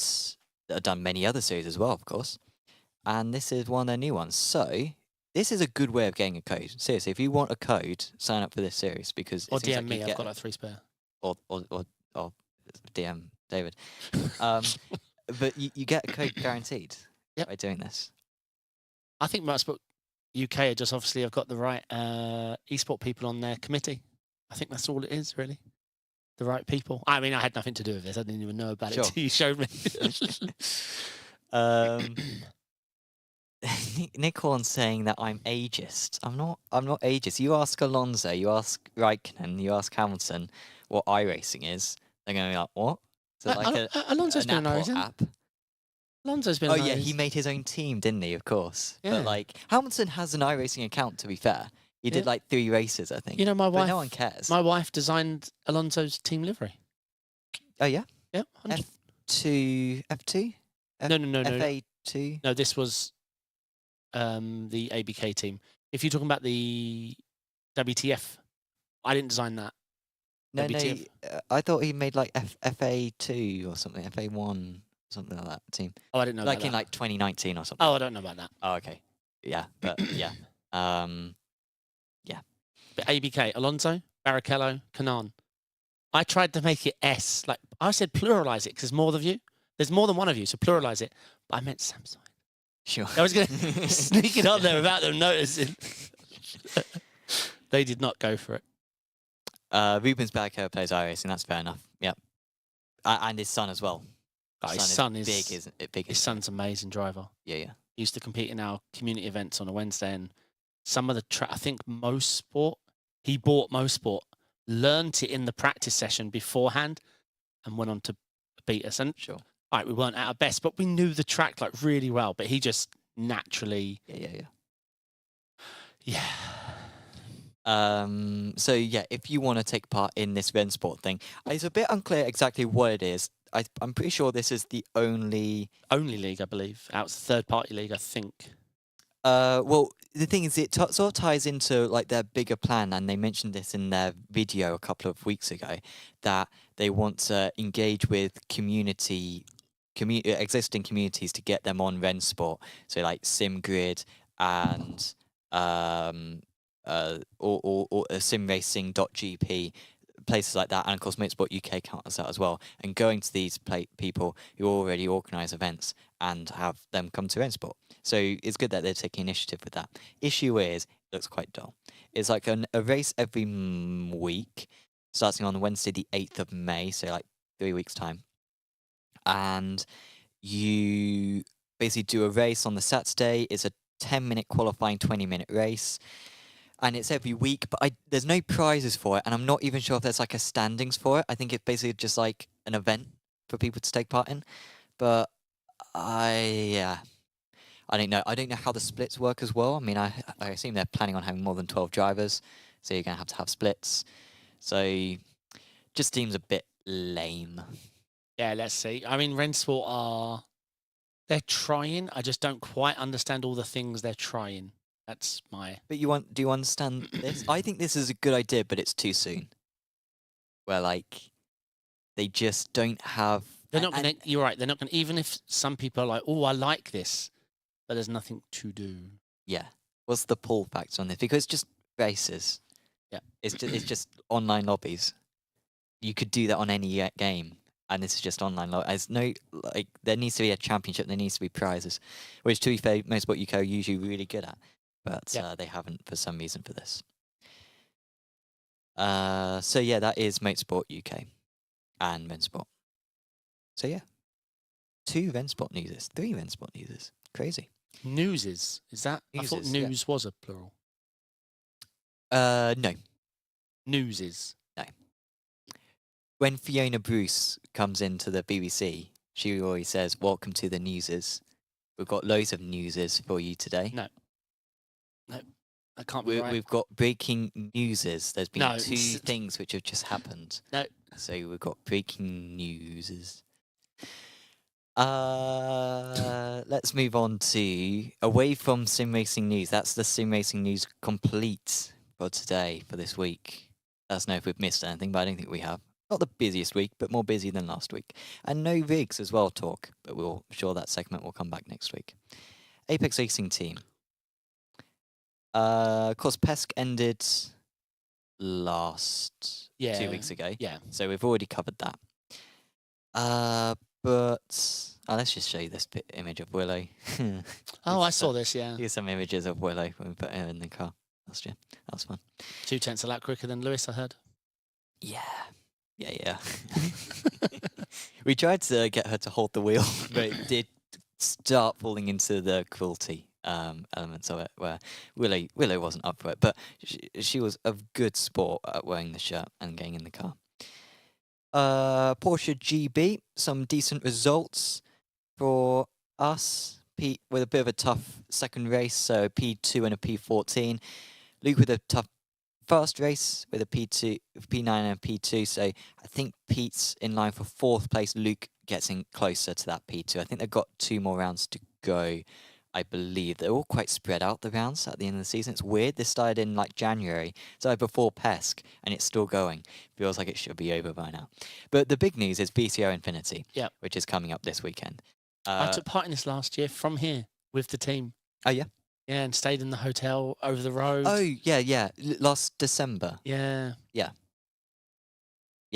they've done many other series as well, of course. And this is one of their new ones. So this is a good way of getting a code. Seriously, if you want a code, sign up for this series because or DM me. I've got 3 spare. Or DM David. But you get a code guaranteed by doing this. I think Motorsport UK just obviously have got the right esport people on their committee. I think that's all it is, really. The right people. I mean, I had nothing to do with this. I didn't even know about Sure. it until you showed me. Nick Horn's saying that I'm ageist. I'm not ageist. You ask Alonso, you ask Raikkonen, you ask Hamilton what iRacing is. They're going to be like, what? Is it like Alonso's an been app or iRacing. app? Alonso's been Oh on yeah, iRacing. he made his own team, didn't he? Of course. Yeah. But like Hamilton has an iRacing account. To be fair, he did Yeah. like 3 races, I think. You know, my but wife. no one cares. My wife designed Alonso's team livery. Oh yeah. Yeah. F2. No. FA2. No, this was the ABK team. If you're talking about the WTF, I didn't design that. No, WTF. I thought he made like FA2 or something, FA1, something like that team. Oh, I didn't know Like about in that. like 2019 or something. Oh, I don't know about that. Oh, okay. Yeah, but yeah. But ABK, Alonso, Barrichello, Canan. I tried to make it S. Like I said, pluralize it because there's more of you. There's more than one of you, so pluralize it. But I meant Sampsoid. Sure. I was going to sneak it on there without them noticing. They did not go for it. Rubens Barrichello plays iRacing. That's fair enough. Yep. And his son as well. Oh, his son is big, isn't it? Big. His son's an amazing driver. Yeah. He used to compete in our community events on a Wednesday, and some of the I think Motorsport. He bought Motorsport, learnt it in the practice session beforehand, and went on to beat us. And Sure. all right, we weren't at our best, but we knew the track like really well. But he just naturally, yeah. So yeah, if you want to take part in this Rennsport thing, it's a bit unclear exactly what it is. I'm pretty sure this is the only league, I believe. Out third-party league, I think. Well, the thing is, it sort of ties into like their bigger plan, and they mentioned this in their video a couple of weeks ago, that they want to engage with existing communities to get them on Rennsport. So like SimGrid and or simracing.gp, places like that, and of course Motorsport UK counters that as well. And going to these people who already organise events and have them come to Rennsport. So it's good that they're taking initiative with that. Issue is, it looks quite dull. It's like a race every week, starting on Wednesday the 8th of May, so like 3 weeks' time. And you basically do a race on the Saturday. It's a 10-minute qualifying, 20-minute race. And it's every week, but there's no prizes for it, and I'm not even sure if there's like a standings for it. I think it's basically just like an event for people to take part in. But I don't know. I don't know how the splits work as well. I mean, I assume they're planning on having more than 12 drivers, so you're going to have splits. So just seems a bit lame. Yeah, let's see. I mean, Rennsport they're trying. I just don't quite understand all the things they're trying. That's my... But do you understand this? I think this is a good idea, but it's too soon. Where, like, they just don't have... They're not going to... You're right. They're not going to... Even if some people are like, oh, I like this, but there's nothing to do. Yeah. What's the pull factor on this? Because it's just races. Yeah. It's just online lobbies. You could do that on any game. And this is just online. There's no, like, there needs to be a championship. There needs to be prizes. Which, to be fair, Motorsport UK are usually really good at. But they haven't for some reason for this. So yeah, that is Motorsport UK and Rennsport. So yeah, 2 Rennsport newses, 3 Rennsport newses. Crazy. Newses, is that? I thought news was a plural. No. Newses. No. When Fiona Bruce comes into the BBC, she always says, "Welcome to the newses. We've got loads of newses for you today." No, I can't be right. We've got breaking newses. There's been 2 it's- things which have just happened. No. So we've got breaking newses. Let's move on to away from sim racing news. That's the sim racing news complete for today, for this week. Let us know if we've missed anything, but I don't think we have. Not the busiest week, but more busy than last week. And no rigs as well talk, but I'm sure that segment will come back next week. Apex Racing Team. Of course, PECC ended last 2 weeks ago. Yeah. So we've already covered that. But let's just show you this image of Willow. Oh, I saw this, yeah. Here's some images of Willow when we put her in the car last year. That was fun. 2/10 a lap quicker than Lewis, I heard. Yeah. Yeah. We tried to get her to hold the wheel, but it did start falling into the cruelty elements of it, where Willow wasn't up for it, but she was a good sport at wearing the shirt and getting in the car. Porsche GB, some decent results for us. Pete with a bit of a tough second race, so P2 and a P14. Luke with a tough first race with a P2, P9 and a P2. So I think Pete's in line for 4th place. Luke gets in closer to that P2. I think they've got 2 more rounds to go. I believe they're all quite spread out, the rounds at the end of the season. It's weird. This started in like January, so before PECC, and it's still going. Feels like it should be over by now. But the big news is VCO Infinity, which is coming up this weekend. I took part in this last year from here with the team. Oh yeah. Yeah, and stayed in the hotel over the road. Oh yeah. Last December. Yeah. Yeah,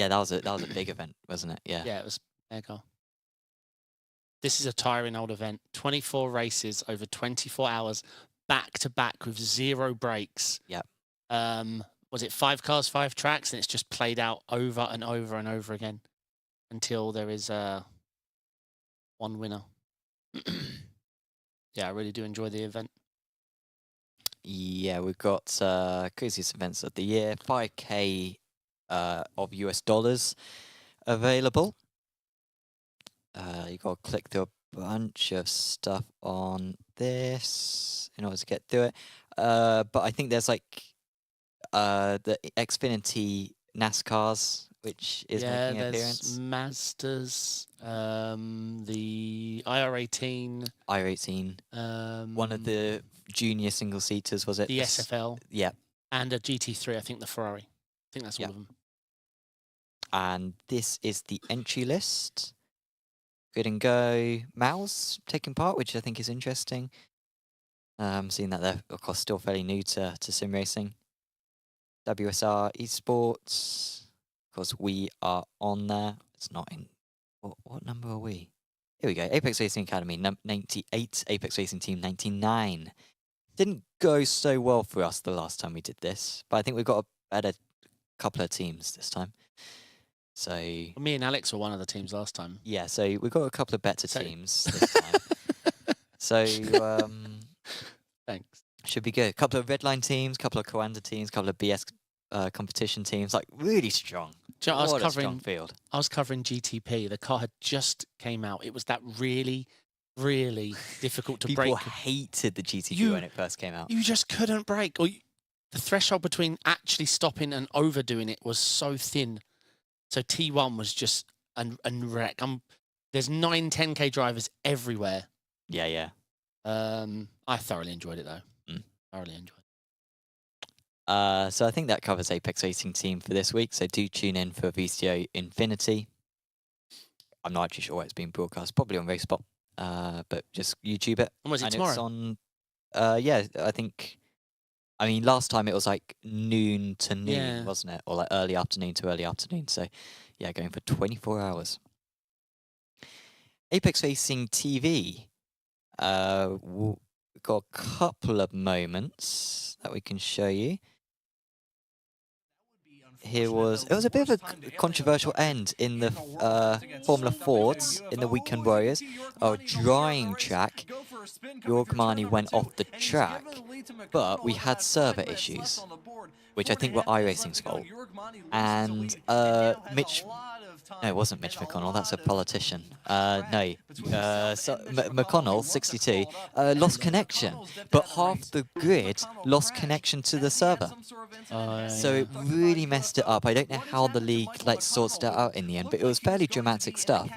that was a big event, wasn't it? Yeah. Yeah, it was mega. This is a tiring old event. 24 races over 24 hours, back to back with 0 breaks. Yep. Was it 5 cars, 5 tracks, and it's just played out over and over and over again until there is one winner. Yeah, I really do enjoy the event. Yeah, we've got craziest events of the year, 5K of US dollars available. You got to click through a bunch of stuff on this in order to get through it. But I think there's like the Xfinity NASCARs, which is making an appearance. Mazdas, the IR18. iRacing. One of the junior single seaters, was it? The SFL. Yeah. And a GT3, I think the Ferrari. I think that's all of them. And this is the entry list. Good and Go Mouse taking part, which I think is interesting. Seeing that they're, of course, still fairly new to sim racing. WSR esports. Of course, we are on there. It's not in... What number are we? Here we go. Apex Racing Academy, 98. Apex Racing Team, 99. Didn't go so well for us the last time we did this, but I think we've got a better couple of teams this time. So me and Alex were one of the teams last time. Yeah, so we've got a couple of better teams this time. So thanks. Should be good. A couple of Redline teams, couple of Coanda teams, couple of BS competition teams, like really strong. You know, I was strong field. I was covering GTP. The car had just came out. It was that really, really difficult to break. People hated the GTP when it first came out. You just couldn't break. Or the threshold between actually stopping and overdoing it was so thin. So T1 was just a wreck. There's 9, 10K drivers everywhere. Yeah. I thoroughly enjoyed it though. Thoroughly enjoyed it. So I think that covers Apex Racing Team for this week. So do tune in for VCO Infinity. I'm not actually sure where it's being broadcast. Probably on Rennsport, but just YouTube it. And was it tomorrow? It's on. Yeah, I think. I mean, last time it was like noon to noon, wasn't it? Or like early afternoon to early afternoon. So, yeah, going for 24 hours. Apex Racing TV. We've got a couple of moments that we can show you. It was a bit of a controversial end in the Formula Fords in the Weekend Warriors. A drying track. Yorgmani went off the track, but we had server issues, which I think were iRacing's fault. And no, it wasn't Mitch McConnell, that's a politician. No, McConnell, 62, lost connection, but half the grid lost connection to the server. So it really messed it up. I don't know how the league sorts it out in the end, but it was fairly dramatic stuff.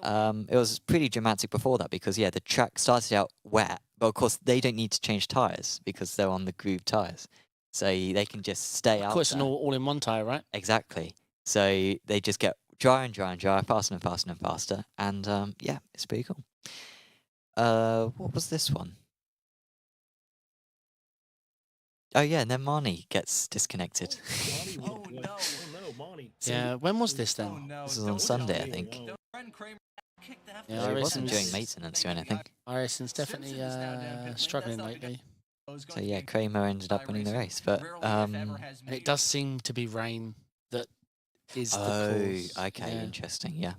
It was pretty dramatic before that because, yeah, the track started out wet, but of course they don't need to change tyres because they're on the groove tyres. So they can just stay out. Of course, an all-in-one tyre, right? Exactly. So they just get drier and drier and drier, faster and faster and faster. And, yeah, it's pretty cool. What was this one? Oh, yeah, and then Marnie gets disconnected. Yeah, when was this then? This was on Sunday, I think. Yeah, it wasn't during maintenance or anything. iRacing's definitely struggling lately. So yeah, Kramer ended up winning the race, but and it does seem to be rain that is the cause. Okay, Yeah. interesting. Yeah.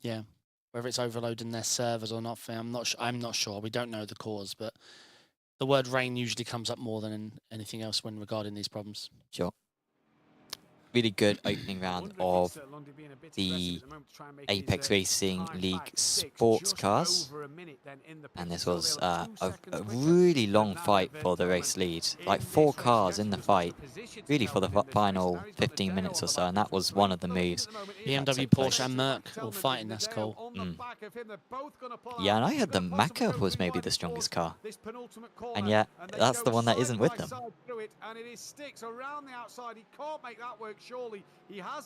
Yeah. Whether it's overloading their servers or not, I'm not sure. We don't know the cause, but the word rain usually comes up more than anything else when regarding these problems. Sure. Really good opening round of the Apex Racing League sports cars. And this was a really long fight for the race lead. Like 4 cars in the fight, really for the final 15 minutes or so, and that was one of the moves. BMW, Porsche and Merc all fighting, that's cool. Yeah, and I heard the Macca was maybe the strongest car. And yet, that's the one that isn't with them.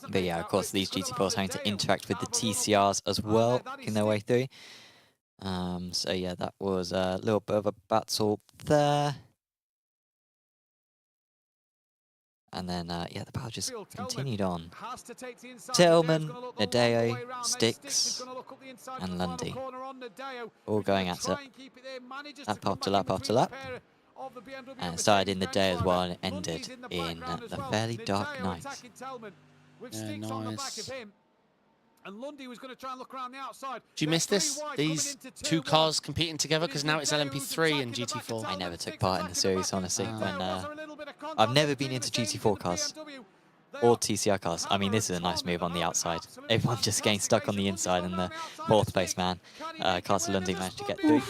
But yeah, of course, these GT4s having to interact with the TCRs as well, making their way through. So yeah, that was a little bit of a battle there. And then, yeah, the battle just continued on. Tillman, Nadeo, Sticks, and Lundy all going at it. Lap after lap after lap. And it started in the day as well, and it ended in the fairly dark night. Yeah, nice. Do you miss this? These 2 cars competing together? Because now it's LMP3 and GT4. I never took part in the series, honestly. When I've never been into GT4 cars or TCR cars. I mean, this is a nice move on the outside. Everyone just getting stuck on the inside, and the 4th place man, Castle Lundy, managed to get through.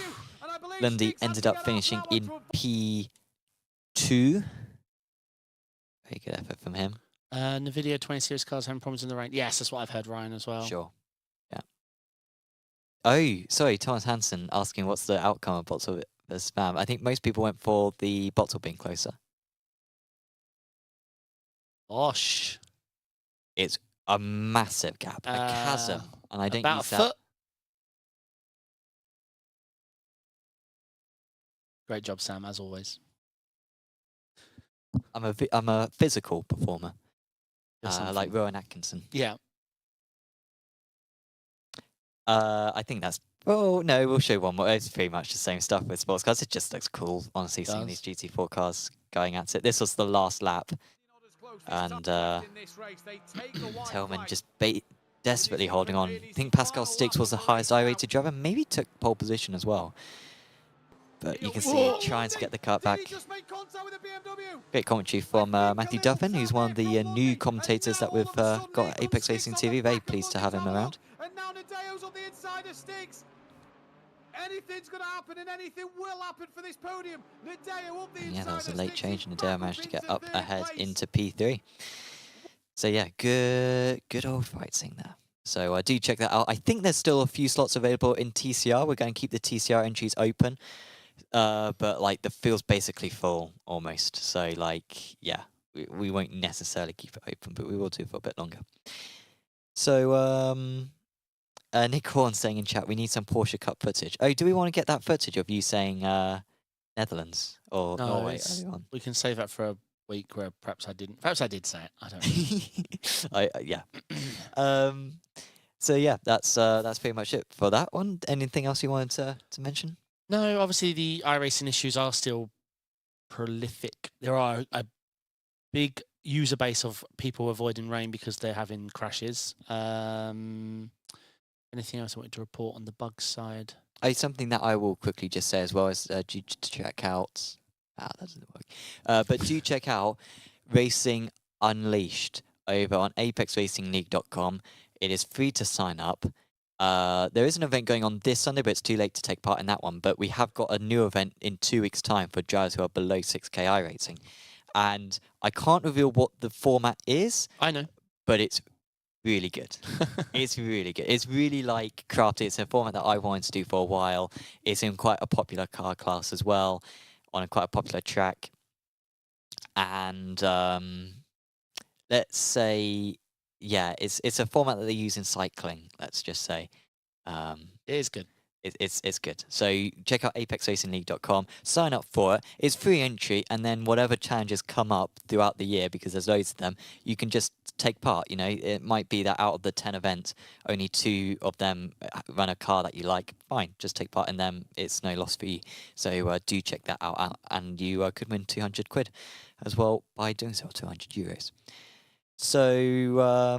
Lundy ended up finishing in P2. Very good effort from him. NVIDIA 20 series cars having problems in the rain. Yes, that's what I've heard, Ryan, as well. Sure. Yeah. Oh, sorry, Thomas Hansen asking what's the outcome of Bottle versus Spam. I think most people went for the Bottle being closer. Gosh. It's a massive gap, a chasm, and I don't about use a that. foot. Great job, Sam, as always. I'm a physical performer, Yes, like Rowan Atkinson. Yeah. I think that's. Oh no, we'll show one more. It's pretty much the same stuff with sports cars. It just looks cool, honestly, seeing these GT4 cars going at it. This was the last lap, and Tillman just desperately holding on. I think Pascal Sticks was the highest I-rated driver, maybe took pole position as well. But you can see trying to get the cut back. Great commentary from Matthew Duffin, who's one of the new commentators that we've got at Apex Racing TV. Very pleased to have him around. And now Nadeo's on the inside of Sticks. Anything's going to happen, and anything will happen for this podium. Nadeo up the inside. Yeah, that was a late change, and Nadeo managed to get up ahead into P3. So yeah, good old fight scene there. So do check that out. I think there's still a few slots available in TCR. We're going to keep the TCR entries open. But like the field's basically full almost. So like, yeah, we won't necessarily keep it open, but we will do for a bit longer. So Nick Horn saying in chat, we need some Porsche Cup footage. Oh, do we want to get that footage of you saying Netherlands or Norway early on? We can save that for a week where perhaps I didn't. Perhaps I did say it. I don't know. Yeah. So yeah, that's pretty much it for that one. Anything else you wanted to mention? No, obviously the iRacing issues are still prolific. There are a big user base of people avoiding rain because they're having crashes. Anything else I wanted to report on the bug side? Something that I will quickly just say as well is to check out. That doesn't work. But do check out Racing Unleashed over on apexracingleague.com. It is free to sign up. There is an event going on this Sunday, but it's too late to take part in that one. But we have got a new event in 2 weeks' time for drivers who are below 6K iRacing. And I can't reveal what the format is. I know. But it's really good. It's really good. It's really like crafted. It's a format that I wanted to do for a while. It's in quite a popular car class as well, on quite a popular track. And let's say... yeah, it's a format that they use in cycling, let's just say. It is good. It's good. So check out apexracingleague.com, sign up for it. It's free entry, and then whatever challenges come up throughout the year, because there's loads of them, you can just take part. You know, it might be that out of the 10 events, only 2 of them run a car that you like. Fine, just take part in them. It's no loss for you. So do check that out, and you could win 200 quid as well by doing so, 200 euros. So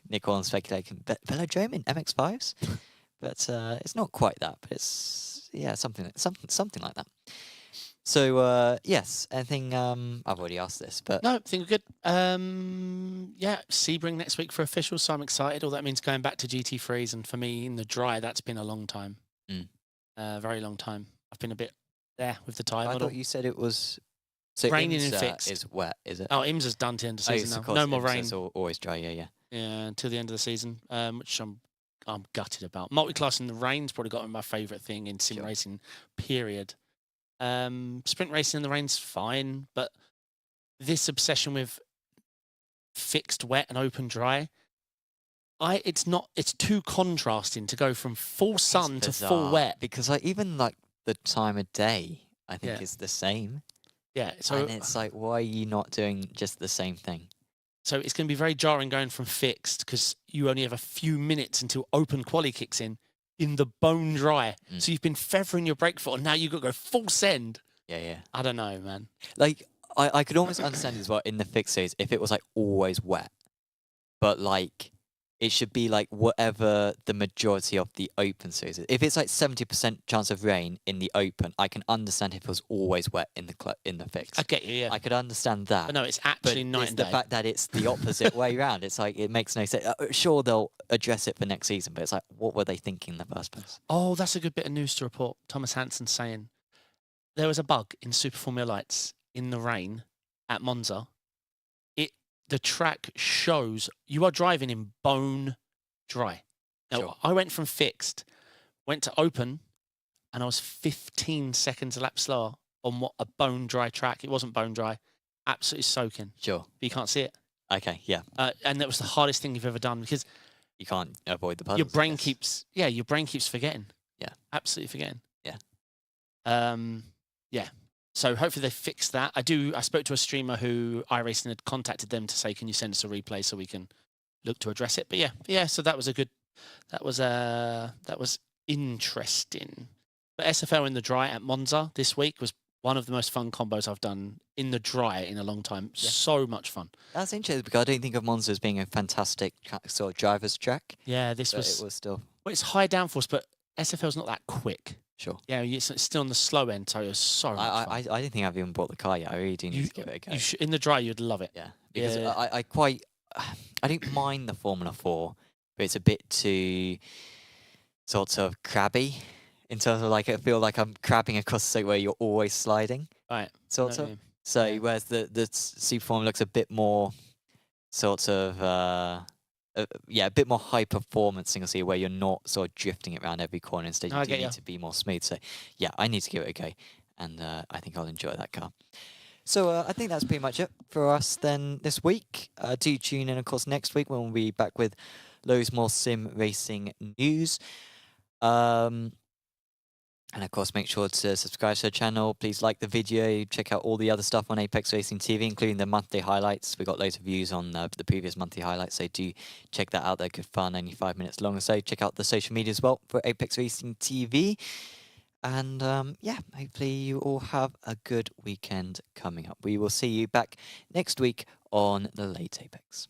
Nick on speculating velodrome in MX5s, but it's not quite that. But it's something like that. So yes, anything I've already asked this, but No, I think we're good. Yeah, Sebring next week for officials, so I'm excited. All that means going back to GT3s, and for me in the dry, that's been a long time. Very long time. I've been a bit there with the tyre I model. thought you said it was so Raining and IMSA fixed. is wet, is it? Oh, IMSA's done to the end of Oh, the yes, season of now. course, No more IMSA rain. is always dry. Yeah. Yeah, until the end of the season, which I'm gutted about. Multi-class in the rain's probably got my favourite thing in sim Sure. racing, period. Sprint racing in the rain's fine, but this obsession with fixed wet and open dry, it's too contrasting to go from full sun It's to full bizarre, wet. because like even like the time of day, I think Yeah. is the same. Yeah, so And it's like, why are you not doing just the same thing? So it's going to be very jarring going from fixed because you only have a few minutes until open quali kicks in the bone dry. So you've been feathering your brake foot and now you've got to go full send. Yeah. I don't know, man. Like I could almost understand as well in the fixed series if it was like always wet, but like it should be like whatever the majority of the open series is. If it's like 70% chance of rain in the open, I can understand if it was always wet in the fixed. I get you, yeah. I could understand that. But no, it's actually But night it's and the day. fact that it's the opposite way around. It's like it makes no sense. Sure, they'll address it for next season, but it's like, what were they thinking in the first place? Oh, that's a good bit of news to report. Thomas Hansen saying there was a bug in Super Formula Lights in the rain at Monza. The track shows you are driving in bone dry. Now, Sure. I went from fixed, went to open, and I was 15 seconds a lap slower on what a bone dry track. It wasn't bone dry, absolutely soaking. Sure. But you can't see it. Okay. Yeah. And that was the hardest thing you've ever done because You can't avoid the puddles. your brain I guess. keeps forgetting. Yeah. Absolutely forgetting. Yeah. Yeah. So hopefully they fix that. I spoke to a streamer who iRacing had contacted them to say, can you send us a replay so we can look to address it? But yeah. So that was that was interesting. But SFL in the dry at Monza this week was one of the most fun combos I've done in the dry in a long time. Yeah. So much fun. That's interesting because I don't think of Monza as being a fantastic sort of driver's track. Yeah, It was still well, it's high downforce, but SFL's not that quick. sure. Yeah, it's still on the slow end, so it was so much fun. I didn't think I've even bought the car yet. I really do need to give it a go. In the dry, you'd love it. Yeah, because Yeah. I don't mind the Formula 4, but it's a bit too sort of crabby in terms of like I feel like I'm crabbing across the state where you're always sliding, Right. sort know what of. you mean. So Yeah. whereas the Super Formula looks a bit more sort of a bit more high performance single seat where you're not sort of drifting it around every corner. Instead, No, I you do get need ya. to be more smooth. So yeah, I need to give it a go, and I think I'll enjoy that car. So I think that's pretty much it for us then this week. Do tune in, of course, next week when we'll be back with loads more sim racing news. And of course, make sure to subscribe to the channel. Please like the video. Check out all the other stuff on Apex Racing TV, including the monthly highlights. We got loads of views on the previous monthly highlights, so do check that out. They're good fun, only 5 minutes long or so. Check out the social media as well for Apex Racing TV. And yeah, hopefully you all have a good weekend coming up. We will see you back next week on the Late Apex.